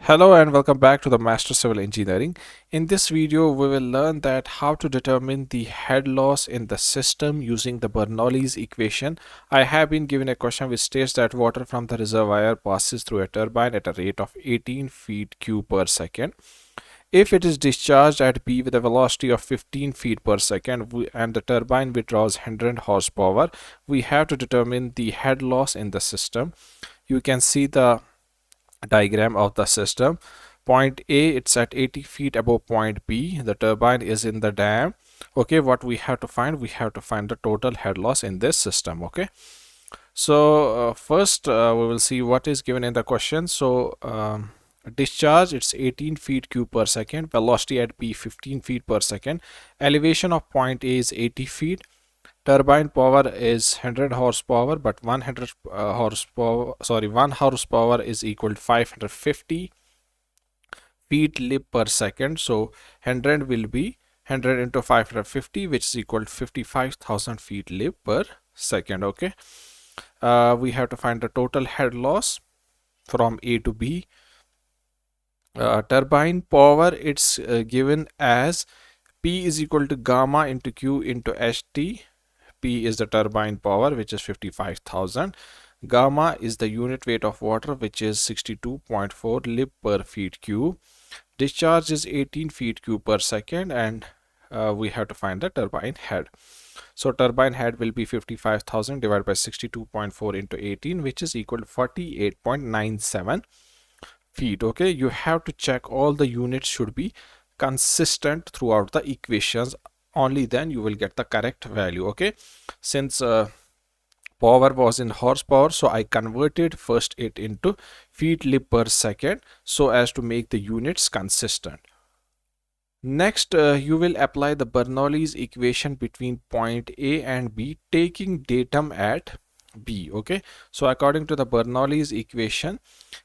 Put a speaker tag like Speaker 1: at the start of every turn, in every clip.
Speaker 1: Hello and welcome back to the Master Civil Engineering. In this video, we will learn that how to determine the head loss in the system using the Bernoulli's equation. I have been given a question which states that water from the reservoir passes through a turbine at a rate of 18 feet cube per second. If it is discharged at B with a velocity of 15 feet per second and the turbine withdraws 100 horsepower, we have to determine the head loss in the system. You can see the diagram of the system. Point A, it's at 80 feet above point B. The turbine is in the dam. Okay, what we have to find? We have to find the total head loss in this system. Okay, so first we will see what is given in the question. So discharge, it's 18 feet cube per second. Velocity at B 15 feet per second. Elevation of point A is 80 feet. Turbine power is 100 horsepower, but 100 1 horsepower is equal to 550 feet lib per second. So 100 will be 100 into 550, which is equal to 55,000 feet lib per second. Okay, we have to find the total head loss from A to B. Turbine power, it's given as P is equal to gamma into Q into HT. P is the turbine power, which is 55,000. Gamma is the unit weight of water, which is 62.4 lib per feet cube. Discharge is 18 feet cube per second, and we have to find the turbine head. So turbine head will be 55,000 divided by 62.4 into 18, which is equal to 48.97 feet. Okay, you have to check all the units should be consistent throughout the equations. Only then you will get the correct value. Okay, since power was in horsepower, so I converted first it into feet lib per second so as to make the units consistent. Next, you will apply the Bernoulli's equation between point A and B, taking datum at B. Okay, so according to the Bernoulli's equation,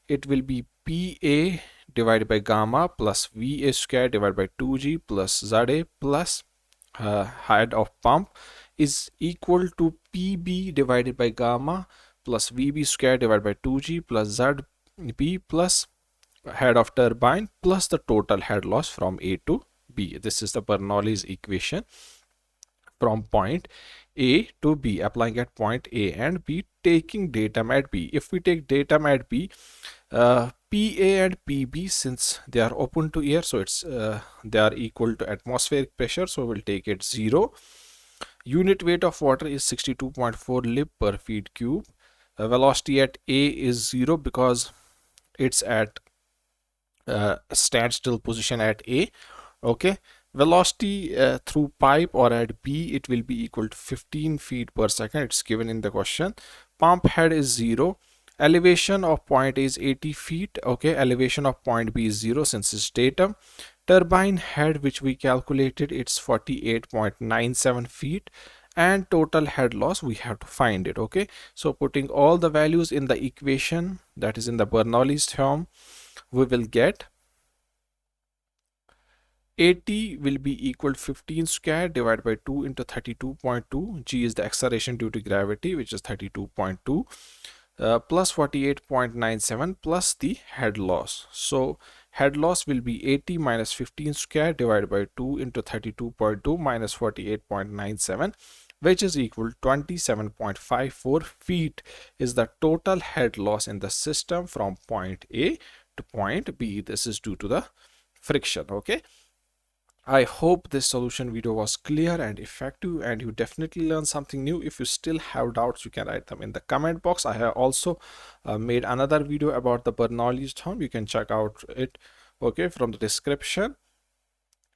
Speaker 1: it will be PA divided by gamma plus VA square divided by 2G plus ZA plus head of pump is equal to PB divided by gamma plus VB square divided by 2G plus ZB plus head of turbine plus the total head loss from A to B. This is the Bernoulli's equation from point A to B, applying at point A and B, taking datum at B. If we take datum at B, PA and PB, since they are open to air, so it's they are equal to atmospheric pressure, so we'll take it 0. Unit weight of water is 62.4 lib per feet cube. Velocity at A is 0 because it's at standstill position at A. Okay, velocity through pipe or at B, it will be equal to 15 feet per second. It's given in the question. Pump head is 0. Elevation of point A is 80 feet. Okay, elevation of point B is 0 since it's datum. Turbine head, which we calculated, it's 48.97 feet, and total head loss we have to find it. Okay, so putting all the values in the equation, that is in the Bernoulli's theorem, we will get 80 will be equal to 15 square divided by 2 into 32.2. G is the acceleration due to gravity, which is 32.2. Plus 48.97 plus the head loss. So head loss will be 80 minus 15 square divided by 2 into 32.2 minus 48.97, which is equal to 27.54 feet is the total head loss in the system from point A to point B. This is due to the friction. Okay, I hope this solution video was clear and effective and you definitely learned something new. If you still have doubts, you can write them in the comment box. I have also made another video about the Bernoulli's theorem. You can check out it, okay, from the description.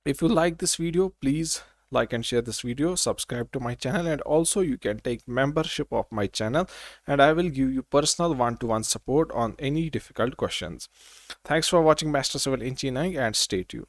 Speaker 1: If you like this video, please like and share this video, subscribe to my channel, and also you can take membership of my channel and I will give you personal one-to-one support on any difficult questions. Thanks for watching Master Civil Engineering and stay tuned.